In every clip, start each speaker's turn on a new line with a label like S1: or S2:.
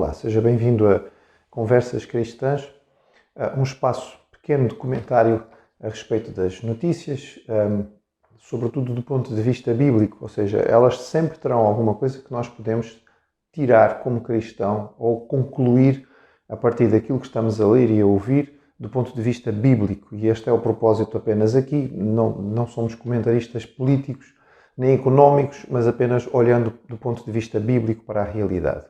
S1: Olá, seja bem-vindo a Conversas Cristãs, um espaço pequeno de comentário a respeito das notícias, sobretudo do ponto de vista bíblico, ou seja, elas sempre terão alguma coisa que nós podemos tirar como cristão ou concluir a partir daquilo que estamos a ler e a ouvir do ponto de vista bíblico. E este é o propósito apenas aqui, não somos comentaristas políticos nem económicos, mas apenas olhando do ponto de vista bíblico para a realidade.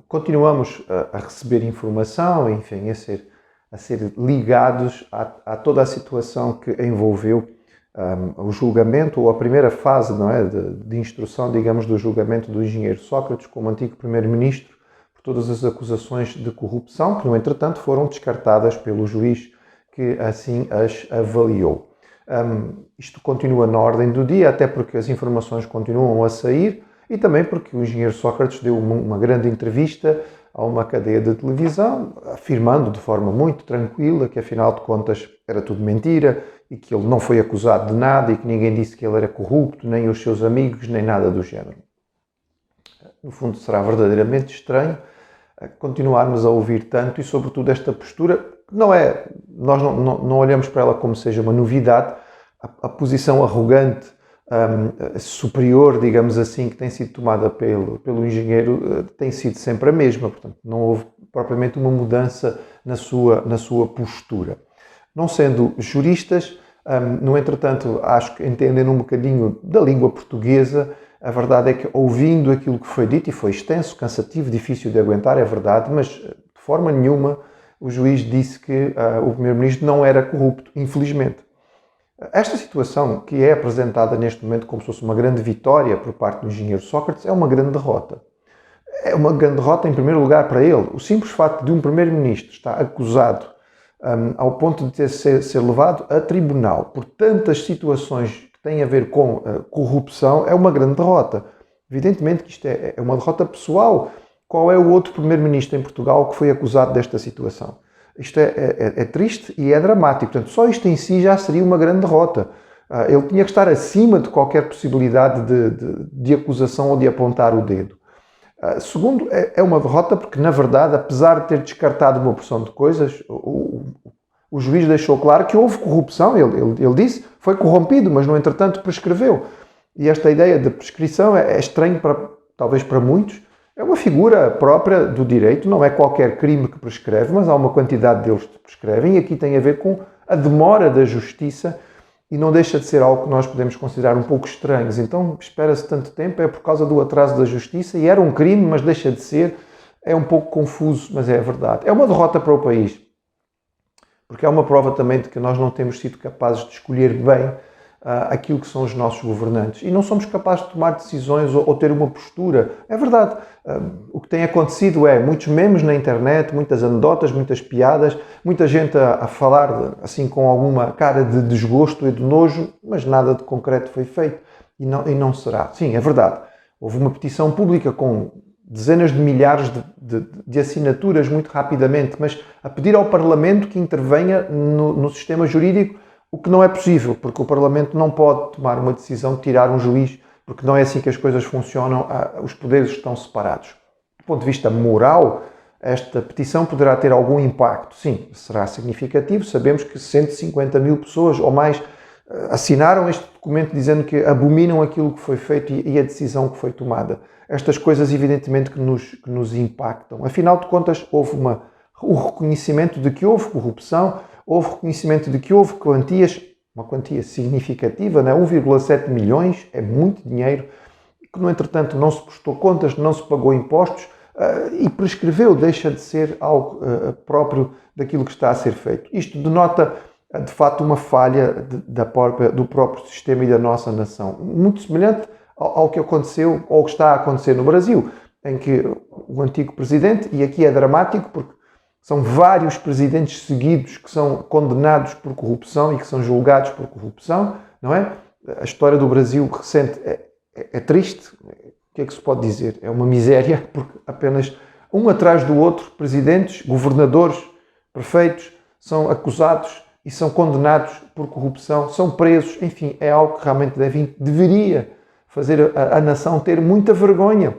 S1: Continuamos a receber informação, enfim, a ser ligados a toda a situação que envolveu o julgamento, ou a primeira fase, não é, de instrução, digamos, do julgamento do engenheiro Sócrates como antigo primeiro-ministro, por todas as acusações de corrupção, que, no entretanto, foram descartadas pelo juiz que assim as avaliou. Isto continua na ordem do dia, até porque as informações continuam a sair, e também porque o engenheiro Sócrates deu uma grande entrevista a uma cadeia de televisão, afirmando de forma muito tranquila que, afinal de contas, era tudo mentira e que ele não foi acusado de nada e que ninguém disse que ele era corrupto, nem os seus amigos, nem nada do género. No fundo, será verdadeiramente estranho continuarmos a ouvir tanto e, sobretudo, esta postura, nós não olhamos para ela como seja uma novidade, a posição arrogante, superior, digamos assim, que tem sido tomada pelo engenheiro tem sido sempre a mesma, portanto não houve propriamente uma mudança na sua postura. Não sendo juristas, no entretanto, acho que entendem um bocadinho da língua portuguesa. A verdade é que, ouvindo aquilo que foi dito, e foi extenso, cansativo, difícil de aguentar, é verdade, mas de forma nenhuma o juiz disse que o primeiro-ministro não era corrupto, infelizmente. Esta situação, que é apresentada neste momento como se fosse uma grande vitória por parte do engenheiro Sócrates, é uma grande derrota. É uma grande derrota, em primeiro lugar, para ele. O simples facto de um primeiro-ministro estar acusado ao ponto de ser levado a tribunal por tantas situações que têm a ver com corrupção é uma grande derrota. Evidentemente que isto é uma derrota pessoal. Qual é o outro primeiro-ministro em Portugal que foi acusado desta situação? Isto é triste e é dramático. Portanto, só isto em si já seria uma grande derrota. Ele tinha que estar acima de qualquer possibilidade de acusação ou de apontar o dedo. Segundo, é uma derrota porque, na verdade, apesar de ter descartado uma porção de coisas, o juiz deixou claro que houve corrupção. Ele disse, foi corrompido, mas, no entretanto, prescreveu. E esta ideia de prescrição é estranho, talvez para muitos. É uma figura própria do direito, não é qualquer crime que prescreve, mas há uma quantidade deles que prescrevem, e aqui tem a ver com a demora da justiça, e não deixa de ser algo que nós podemos considerar um pouco estranhos. Então, espera-se tanto tempo, é por causa do atraso da justiça, e era um crime, mas deixa de ser. É um pouco confuso, mas é a verdade. É uma derrota para o país, porque é uma prova também de que nós não temos sido capazes de escolher bem aquilo que são os nossos governantes. E não somos capazes de tomar decisões ou ter uma postura. É verdade. O que tem acontecido é muitos memes na internet, muitas anedotas, muitas piadas, muita gente a falar assim com alguma cara de desgosto e de nojo, mas nada de concreto foi feito. E não será. Sim, é verdade. Houve uma petição pública com dezenas de milhares de assinaturas muito rapidamente, mas a pedir ao Parlamento que intervenha no sistema jurídico, o que não é possível, porque o Parlamento não pode tomar uma decisão de tirar um juiz, porque não é assim que as coisas funcionam, os poderes estão separados. Do ponto de vista moral, esta petição poderá ter algum impacto. Sim, será significativo. Sabemos que 150 mil pessoas ou mais assinaram este documento dizendo que abominam aquilo que foi feito e a decisão que foi tomada. Estas coisas, evidentemente, que nos impactam. Afinal de contas, houve o reconhecimento de que houve corrupção, houve reconhecimento de que houve quantias, uma quantia significativa, né? 1,7 milhões, é muito dinheiro, que, no entretanto, não se prestou contas, não se pagou impostos e prescreveu, deixa de ser algo próprio daquilo que está a ser feito. Isto denota, de facto, uma falha do próprio sistema e da nossa nação, muito semelhante ao que aconteceu, ou que está a acontecer no Brasil, em que o antigo presidente, e aqui é dramático porque são vários presidentes seguidos que são condenados por corrupção e que são julgados por corrupção, não é? A história do Brasil recente é triste. O que é que se pode dizer? É uma miséria, porque apenas um atrás do outro, presidentes, governadores, prefeitos, são acusados e são condenados por corrupção, são presos. Enfim, é algo que realmente deveria fazer a nação ter muita vergonha.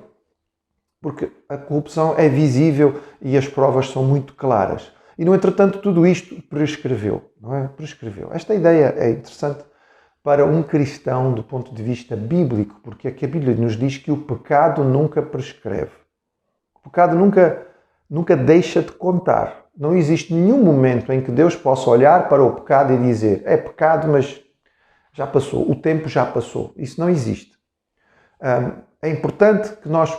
S1: porque a corrupção é visível e as provas são muito claras. E, no entretanto, tudo isto prescreveu, não é? Prescreveu. Esta ideia é interessante para um cristão do ponto de vista bíblico, porque aqui a Bíblia nos diz que o pecado nunca prescreve. O pecado nunca deixa de contar. Não existe nenhum momento em que Deus possa olhar para o pecado e dizer é pecado, mas já passou, o tempo já passou. Isso não existe. É importante que nós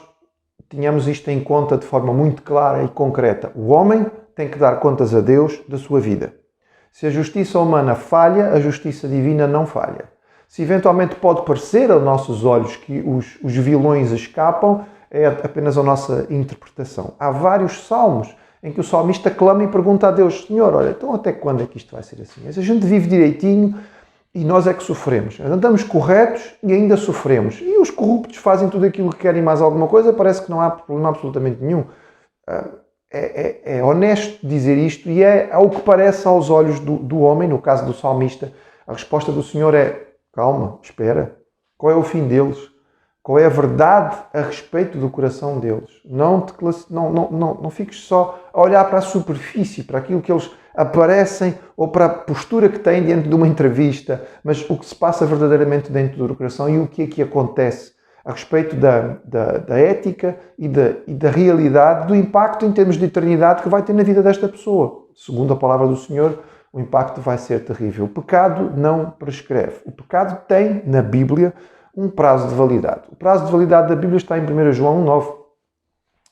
S1: tenhamos isto em conta de forma muito clara e concreta. O homem tem que dar contas a Deus da sua vida. Se a justiça humana falha, a justiça divina não falha. Se eventualmente pode parecer aos nossos olhos que os vilões escapam, é apenas a nossa interpretação. Há vários salmos em que o salmista clama e pergunta a Deus: Senhor, olha, então até quando é que isto vai ser assim? Mas a gente vive direitinho e nós é que sofremos. Andamos corretos e ainda sofremos. E os corruptos fazem tudo aquilo que querem mais alguma coisa, parece que não há problema absolutamente nenhum. É honesto dizer isto e é ao que parece aos olhos do homem, no caso do salmista. A resposta do Senhor é: calma, espera. Qual é o fim deles? Qual é a verdade a respeito do coração deles? Não fiques só a olhar para a superfície, para aquilo que eles aparecem ou para a postura que têm diante de uma entrevista, mas o que se passa verdadeiramente dentro do coração e o que é que acontece a respeito da ética e da realidade, do impacto em termos de eternidade que vai ter na vida desta pessoa. Segundo a palavra do Senhor, o impacto vai ser terrível. O pecado não prescreve. O pecado tem, na Bíblia, um prazo de validade. O prazo de validade da Bíblia está em 1 João 9.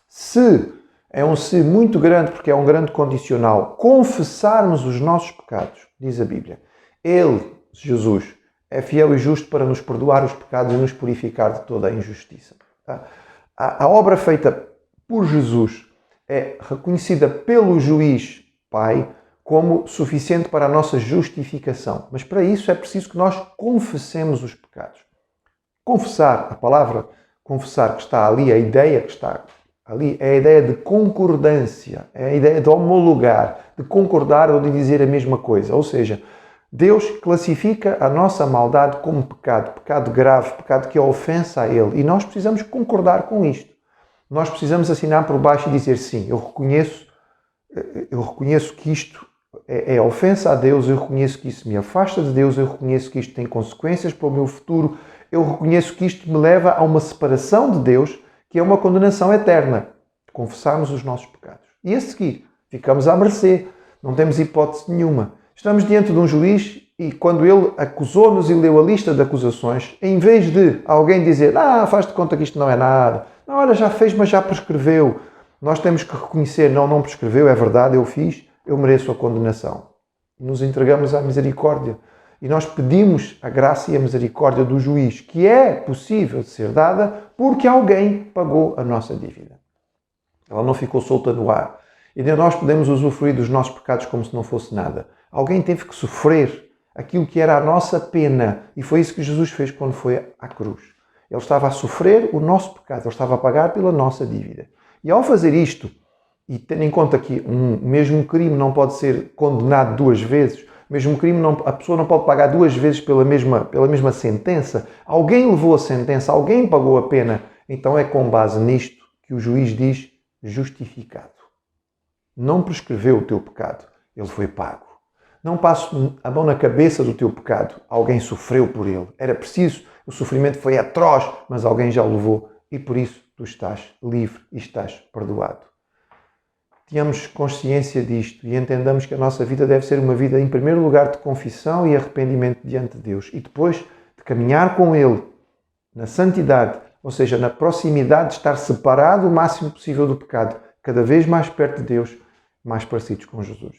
S1: Se é um se muito grande, porque é um grande condicional, confessarmos os nossos pecados, diz a Bíblia, Ele, Jesus, é fiel e justo para nos perdoar os pecados e nos purificar de toda a injustiça. A obra feita por Jesus é reconhecida pelo juiz Pai como suficiente para a nossa justificação. Mas para isso é preciso que nós confessemos os pecados. Confessar, a palavra confessar que está ali, a ideia que está ali, é a ideia de concordância, é a ideia de homologar, de concordar ou de dizer a mesma coisa. Ou seja, Deus classifica a nossa maldade como pecado, pecado grave, pecado que é ofensa a Ele. E nós precisamos concordar com isto. Nós precisamos assinar por baixo e dizer sim, eu reconheço que isto é ofensa a Deus, eu reconheço que isso me afasta de Deus, eu reconheço que isto tem consequências para o meu futuro, eu reconheço que isto me leva a uma separação de Deus, que é uma condenação eterna. Confessarmos os nossos pecados. E a seguir, ficamos à mercê, não temos hipótese nenhuma. Estamos diante de um juiz e quando ele acusou-nos e leu a lista de acusações, em vez de alguém dizer, faz de conta que isto não é nada, não, olha, já fez, mas já prescreveu, nós temos que reconhecer, não prescreveu, é verdade, eu fiz, eu mereço a condenação. Nos entregamos à misericórdia e nós pedimos a graça e a misericórdia do juiz, que é possível de ser dada porque alguém pagou a nossa dívida. Ela não ficou solta no ar. E nem nós podemos usufruir dos nossos pecados como se não fosse nada. Alguém teve que sofrer aquilo que era a nossa pena. E foi isso que Jesus fez quando foi à cruz. Ele estava a sofrer o nosso pecado. Ele estava a pagar pela nossa dívida. E ao fazer isto, e tendo em conta que um mesmo crime não pode ser condenado duas vezes, mesmo crime a pessoa não pode pagar duas vezes pela mesma sentença, alguém levou a sentença, alguém pagou a pena. Então é com base nisto que o juiz diz justificado. Não prescreveu o teu pecado, ele foi pago. Não passo a mão na cabeça do teu pecado, alguém sofreu por ele. Era preciso, o sofrimento foi atroz, mas alguém já o levou e por isso tu estás livre e estás perdoado. Tenhamos consciência disto e entendamos que a nossa vida deve ser uma vida, em primeiro lugar, de confissão e arrependimento diante de Deus e depois de caminhar com Ele na santidade, ou seja, na proximidade de estar separado o máximo possível do pecado, cada vez mais perto de Deus, mais parecidos com Jesus.